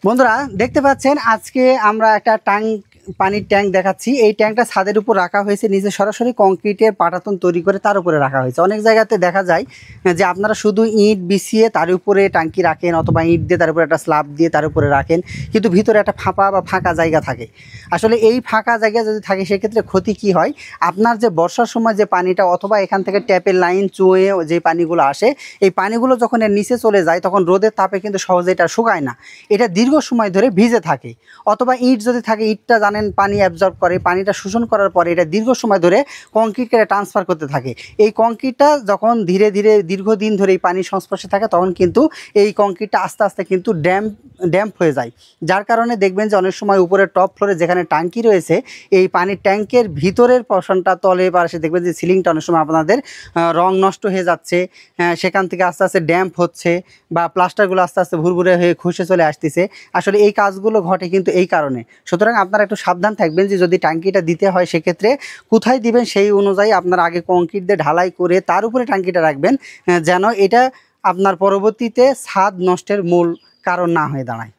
বন্ধুরা দেখতে পাচ্ছেন আজকে আমরা একটা পানির ট্যাঙ্ক দেখাচ্ছি। এই ট্যাঙ্কটা ছাদের উপর রাখা হয়েছে, নিচে সরাসরি কংক্রিটের পাটাতন তৈরি করে তার উপরে রাখা হয়েছে। অনেক জায়গাতে দেখা যায় যে আপনারা শুধু ইট বিছিয়ে তার উপরে ট্যাঙ্কি রাখেন, অথবা ইট দিয়ে তার উপরে একটা স্ল্যাব দিয়ে তার উপরে রাখেন, কিন্তু ভিতরে একটা ফাঁকা জায়গা থাকে। আসলে এই ফাঁকা জায়গা যদি থাকে সেক্ষেত্রে ক্ষতি কি হয়, আপনার যে বর্ষার সময় যে পানিটা অথবা এখান থেকে ট্যাপের লাইন চুয়ে যে পানিগুলো আসে, এই পানিগুলো যখন এর নিচে চলে যায় তখন রোদের তাপে কিন্তু সহজে এটা শুকায় না, এটা দীর্ঘ সময় ধরে ভিজে থাকে। অথবা ইট যদি থাকে, ইটটা জানেন পানি অ্যাবজর্ব করে, পানিটা শোষণ করার পরে এটা দীর্ঘ সময় ধরে কংক্রিটকে ট্রান্সফার করতে থাকে। এই কংক্রিটটা যখন ধীরে ধীরে দীর্ঘদিন ধরে এই পানির সংস্পর্শে থাকে তখন কিন্তু এই কংক্রিটটা আস্তে আস্তে কিন্তু ড্যাম্প হয়ে যায়। যার কারণে দেখবেন যে অনেক সময় উপরে টপ ফ্লোরে যেখানে ট্যাঙ্কি রয়েছে, এই পানির ট্যাঙ্কের ভিতরের পোর্শনটা তলে বা সে দেখবেন যে সিলিংটা অনেক সময় আপনাদের রং নষ্ট হয়ে যাচ্ছে, সেখান থেকে আস্তে আস্তে ড্যাম্প হচ্ছে, বা প্লাস্টারগুলো আস্তে আস্তে ভুরভুরে হয়ে খসে চলে আসতেছে। আসলে এই কাজগুলো ঘটে কিন্তু এই কারণে। সুতরাং আপনারা একটু সাবধান থাকবেন যে যদি ট্যাঙ্কিটা দিতে হয় সেক্ষেত্রে কোথায় দিবেন সেই অনুযায়ী আপনারা আগে কংক্রিট দিয়ে ঢালাই করে তার উপরে ট্যাঙ্কিটা রাখবেন, যেন এটা আপনার পরবর্তীতে ছাদ নষ্টের মূল কারণ না হয়ে দাঁড়ায়।